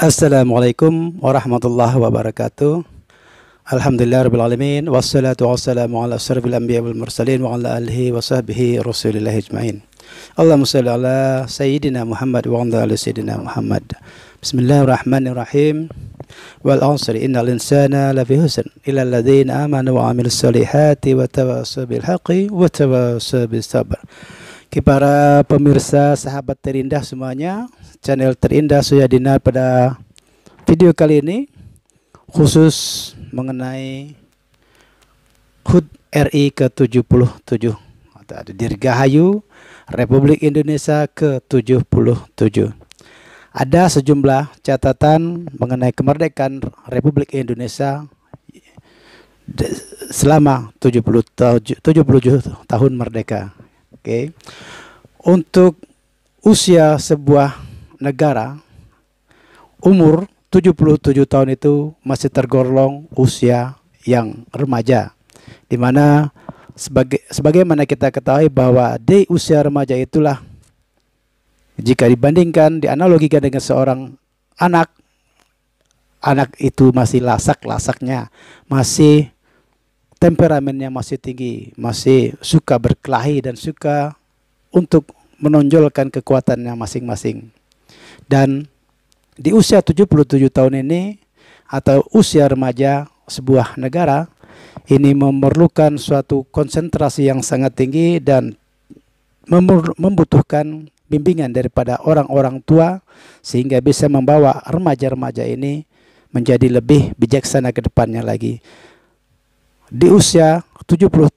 Assalamualaikum warahmatullahi wabarakatuh. Alhamdulillah rabbil alamin wassalatu wassalamu ala asyrafil anbiya wal mursalin wa ala alihi wa sahbihi rasulillah ajmain. Allahumma shalli ala sayyidina Muhammad wa ala ali sayyidina Muhammad. Bismillahirrahmanirrahim. Wal 'asri innal insana lafi husn illa alladzina amanu wa 'amilus solihati wa tawassaw bil haqqi wa tawassaw bis sabr. Para pemirsa sahabat terindah semuanya, channel terindah Surya Dinar pada video kali ini khusus mengenai HUT RI ke-77 atau Dirgahayu Republik Indonesia ke-77. Ada sejumlah catatan mengenai kemerdekaan Republik Indonesia selama 77 tahun merdeka. Oke. Untuk usia sebuah negara, umur 77 tahun itu masih tergolong usia yang remaja, di mana sebagaimana kita ketahui bahwa di usia remaja itulah, jika dibandingkan, dianalogikan dengan seorang anak itu masih lasak-lasaknya, masih temperamennya masih tinggi, masih suka berkelahi dan suka untuk menonjolkan kekuatannya masing-masing. Dan di usia 77 tahun ini atau usia remaja sebuah negara ini memerlukan suatu konsentrasi yang sangat tinggi dan membutuhkan bimbingan daripada orang-orang tua sehingga bisa membawa remaja-remaja ini menjadi lebih bijaksana ke depannya lagi. Di usia 77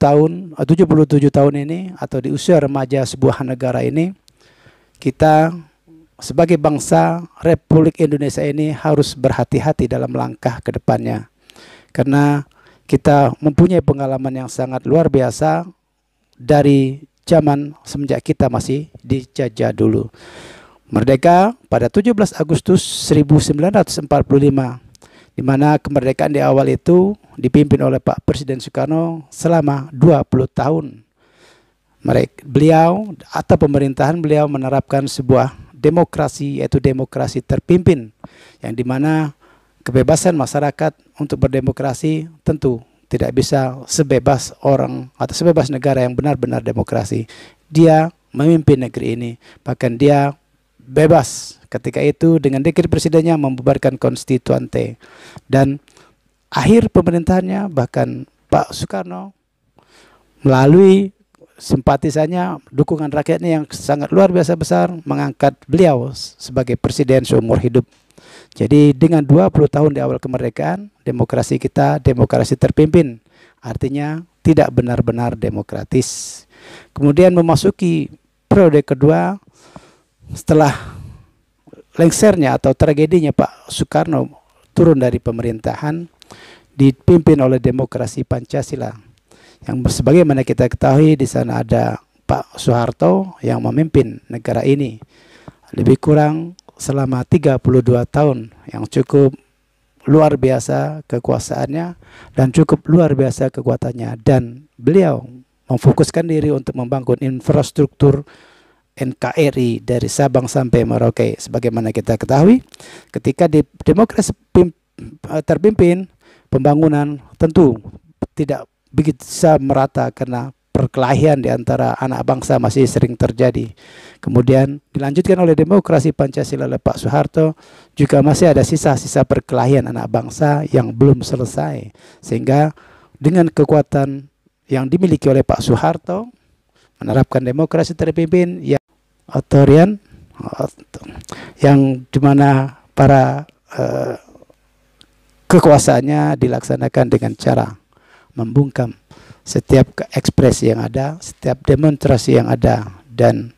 tahun ini atau di usia remaja sebuah negara ini, kita sebagai bangsa Republik Indonesia ini harus berhati-hati dalam langkah ke depannya. Karena kita mempunyai pengalaman yang sangat luar biasa dari zaman semenjak kita masih dijajah dulu. Merdeka pada 17 Agustus 1945, di mana kemerdekaan di awal itu dipimpin oleh Pak Presiden Soekarno selama 20 tahun. Beliau atau pemerintahan beliau menerapkan sebuah demokrasi, yaitu demokrasi terpimpin, yang dimana kebebasan masyarakat untuk berdemokrasi tentu tidak bisa sebebas orang atau sebebas negara yang benar-benar demokrasi. Dia memimpin negeri ini, bahkan dia bebas ketika itu dengan dekret presidennya membubarkan konstituante. Dan akhir pemerintahannya bahkan Pak Soekarno melalui simpatisannya, dukungan rakyatnya yang sangat luar biasa besar, mengangkat beliau sebagai presiden seumur hidup. Jadi dengan 20 tahun di awal kemerdekaan, demokrasi kita demokrasi terpimpin, artinya tidak benar-benar demokratis. Kemudian memasuki periode kedua setelah lengsernya atau tragedinya Pak Soekarno turun dari pemerintahan, dipimpin oleh demokrasi Pancasila, yang sebagaimana kita ketahui di sana ada Pak Soeharto yang memimpin negara ini lebih kurang selama 32 tahun, yang cukup luar biasa kekuasaannya dan cukup luar biasa kekuatannya, dan beliau memfokuskan diri untuk membangun infrastruktur NKRI dari Sabang sampai Merauke. Sebagaimana kita ketahui, ketika di demokrasi terpimpin, pembangunan tentu tidak bisa merata karena perkelahian di antara anak bangsa masih sering terjadi. Kemudian dilanjutkan oleh demokrasi Pancasila oleh Pak Soeharto, juga masih ada sisa-sisa perkelahian anak bangsa yang belum selesai. Sehingga dengan kekuatan yang dimiliki oleh Pak Soeharto menerapkan demokrasi terpimpin yang otorian, yang dimana para kekuasaannya dilaksanakan dengan cara membungkam setiap ekspresi yang ada, setiap demonstrasi yang ada, dan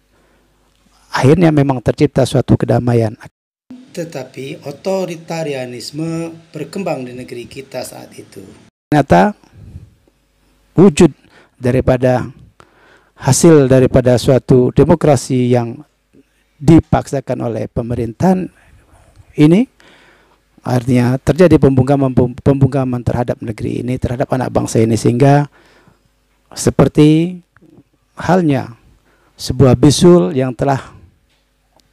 akhirnya memang tercipta suatu kedamaian. Tetapi otoritarianisme berkembang di negeri kita saat itu. Ternyata wujud daripada hasil daripada suatu demokrasi yang dipaksakan oleh pemerintahan ini, artinya terjadi pembungkaman terhadap negeri ini, terhadap anak bangsa ini, sehingga seperti halnya sebuah bisul yang telah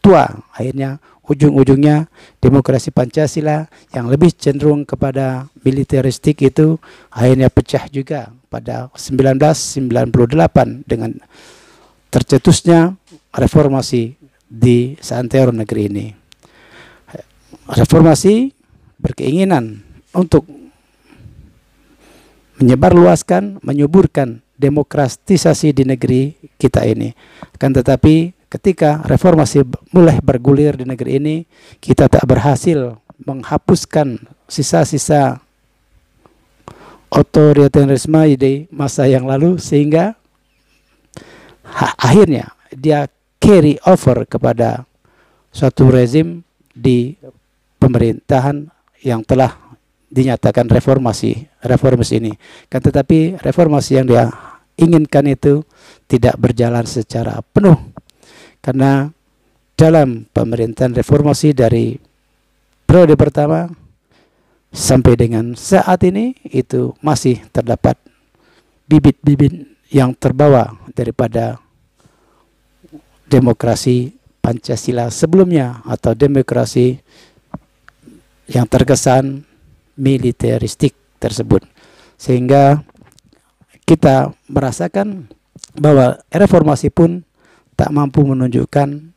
tua, akhirnya ujung-ujungnya demokrasi Pancasila yang lebih cenderung kepada militeristik itu akhirnya pecah juga pada 1998 dengan tercetusnya reformasi di seantero negeri ini. Reformasi berkeinginan untuk menyebarluaskan, menyuburkan demokratisasi di negeri kita ini. Akan tetapi ketika reformasi mulai bergulir di negeri ini, kita tak berhasil menghapuskan sisa-sisa otoritarisme di masa yang lalu, sehingga akhirnya dia carry over kepada suatu rezim di pemerintahan yang telah dinyatakan reformis ini. Kan tetapi reformasi yang dia inginkan itu tidak berjalan secara penuh, karena dalam pemerintahan reformasi dari periode pertama sampai dengan saat ini itu masih terdapat bibit-bibit yang terbawa daripada demokrasi Pancasila sebelumnya, atau demokrasi yang terkesan militeristik tersebut, sehingga kita merasakan bahwa reformasi pun tak mampu menunjukkan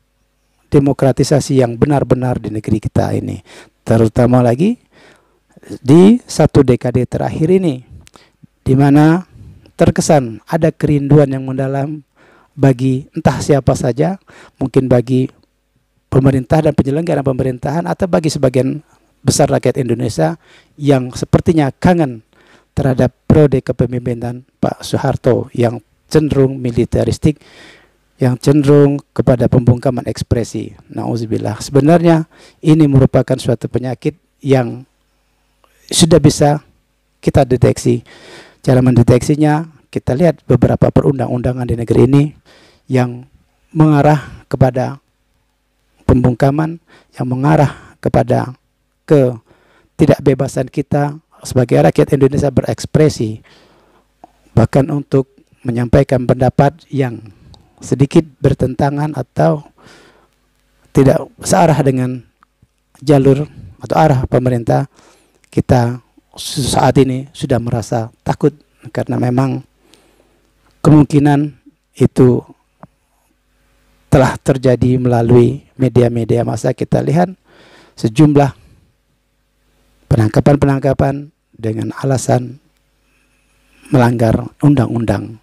demokratisasi yang benar-benar di negeri kita ini, terutama lagi di satu dekade terakhir ini, di mana terkesan ada kerinduan yang mendalam bagi entah siapa saja, mungkin bagi pemerintah dan penyelenggara pemerintahan, atau bagi sebagian besar rakyat Indonesia yang sepertinya kangen terhadap periode kepemimpinan Pak Soeharto yang cenderung militeristik, yang cenderung kepada pembungkaman ekspresi. Nauzubillah. Sebenarnya ini merupakan suatu penyakit yang sudah bisa kita deteksi. Cara mendeteksinya, kita lihat beberapa perundang-undangan di negeri ini yang mengarah kepada pembungkaman, yang mengarah kepada ketidakbebasan kita sebagai rakyat Indonesia berekspresi, bahkan untuk menyampaikan pendapat yang sedikit bertentangan atau tidak searah dengan jalur atau arah pemerintah. Kita saat ini sudah merasa takut, karena memang kemungkinan itu telah terjadi melalui media-media massa. Kita lihat sejumlah penangkapan-penangkapan dengan alasan melanggar undang-undang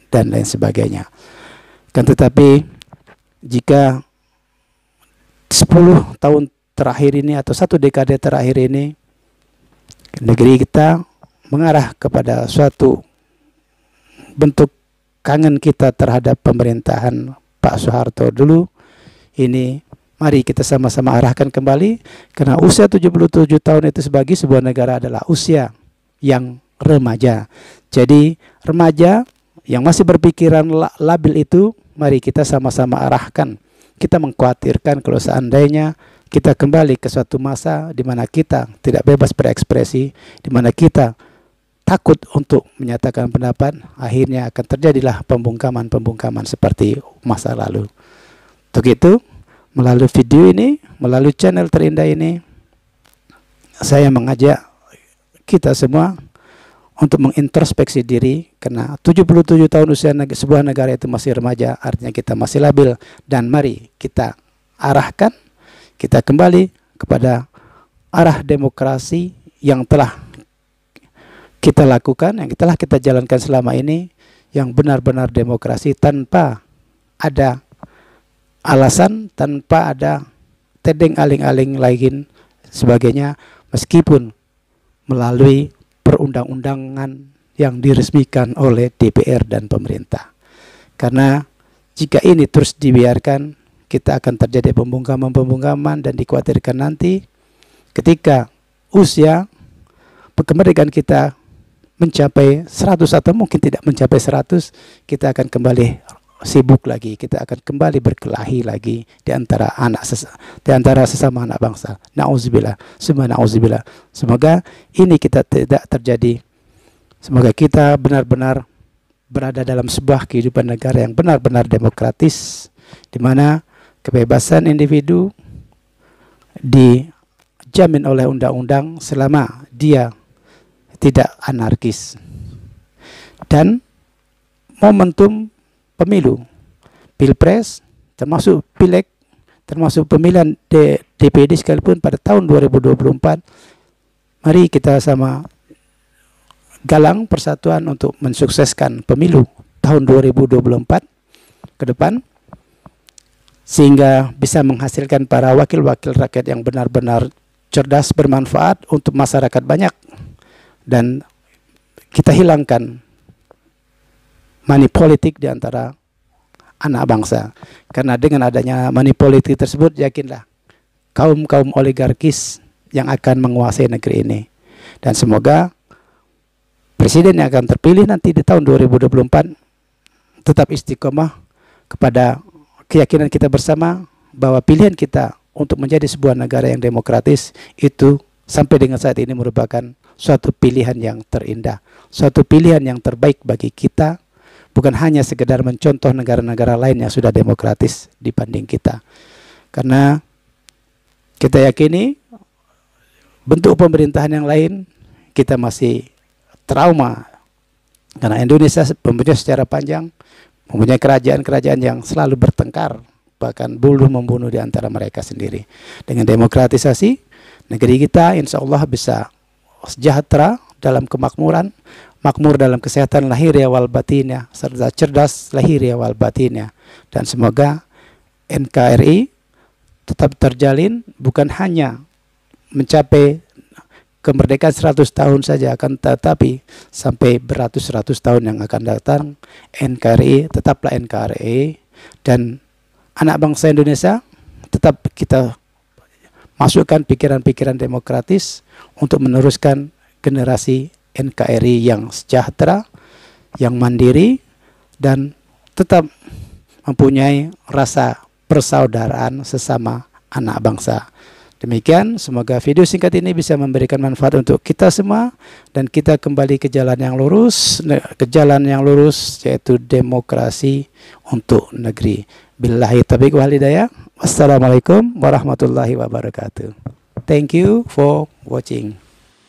dan lain sebagainya. Kan tetapi jika 10 tahun terakhir ini atau satu dekade terakhir ini negeri kita mengarah kepada suatu bentuk kangen kita terhadap pemerintahan Pak Soeharto dulu, ini mari kita sama-sama arahkan kembali, karena usia 77 tahun itu sebagai sebuah negara adalah usia yang remaja. Jadi remaja yang masih berpikiran labil itu, mari kita sama-sama arahkan. Kita mengkhawatirkan kalau seandainya kita kembali ke suatu masa di mana kita tidak bebas berekspresi, di mana kita takut untuk menyatakan pendapat, akhirnya akan terjadilah pembungkaman-pembungkaman seperti masa lalu. Untuk itu, melalui video ini, melalui channel terindah ini, saya mengajak kita semua untuk mengintrospeksi diri, karena 77 tahun usia sebuah negara itu masih remaja, artinya kita masih labil, dan mari kita arahkan, kita kembali kepada arah demokrasi yang telah kita lakukan, yang telah kita jalankan selama ini, yang benar-benar demokrasi tanpa ada alasan, tanpa ada tedeng aling-aling lain sebagainya, meskipun melalui perundang-undangan yang diresmikan oleh DPR dan pemerintah. Karena jika ini terus dibiarkan, kita akan terjadi pembungkaman-pembungkaman, dan dikhawatirkan nanti ketika usia kemerdekaan kita mencapai 100 atau mungkin tidak mencapai 100, kita akan kembali sibuk lagi, kita akan kembali berkelahi lagi di antara sesama anak bangsa. Nauzubillah, semua nauzubillah. Semoga ini kita tidak terjadi. Semoga kita benar-benar berada dalam sebuah kehidupan negara yang benar-benar demokratis, di mana kebebasan individu dijamin oleh undang-undang selama dia tidak anarkis. Dan momentum pemilu, pilpres, termasuk pileg, termasuk pemilihan DPD sekalipun pada tahun 2024, mari kita sama galang persatuan untuk mensukseskan pemilu tahun 2024 ke depan, sehingga bisa menghasilkan para wakil-wakil rakyat yang benar-benar cerdas, bermanfaat untuk masyarakat banyak, dan kita hilangkan money politik di antara anak bangsa. Karena dengan adanya money politik tersebut, yakinlah kaum-kaum oligarkis yang akan menguasai negeri ini. Dan semoga presiden yang akan terpilih nanti di tahun 2024 tetap istiqomah kepada keyakinan kita bersama bahwa pilihan kita untuk menjadi sebuah negara yang demokratis itu sampai dengan saat ini merupakan suatu pilihan yang terindah, suatu pilihan yang terbaik bagi kita, bukan hanya sekedar mencontoh negara-negara lain yang sudah demokratis dibanding kita. Karena kita yakini bentuk pemerintahan yang lain kita masih trauma, karena Indonesia mempunyai sejarah panjang, mempunyai kerajaan-kerajaan yang selalu bertengkar, bahkan bunuh membunuh di antara mereka sendiri. Dengan demokratisasi, negeri kita insya Allah bisa sejahtera dalam kemakmuran, makmur dalam kesehatan lahiriah wal batinnya, serta cerdas lahiriah wal batinnya. Dan semoga NKRI tetap terjalin, bukan hanya mencapai kemerdekaan 100 tahun saja, akan tetapi sampai beratus-ratus tahun yang akan datang, NKRI tetaplah NKRI, dan anak bangsa Indonesia tetap kita masukkan pikiran-pikiran demokratis untuk meneruskan generasi NKRI yang sejahtera, yang mandiri, dan tetap mempunyai rasa persaudaraan sesama anak bangsa. Demikian, semoga video singkat ini bisa memberikan manfaat untuk kita semua, dan kita kembali ke jalan yang lurus, yaitu demokrasi untuk negeri. Billahi taufiq wal hidayah. Wassalamualaikum warahmatullahi wabarakatuh. Thank you for watching.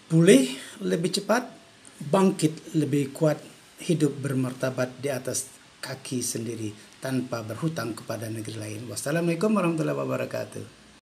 Pulih lebih cepat, bangkit lebih kuat, hidup bermartabat di atas kaki sendiri tanpa berhutang kepada negeri lain. Wassalamualaikum warahmatullahi wabarakatuh.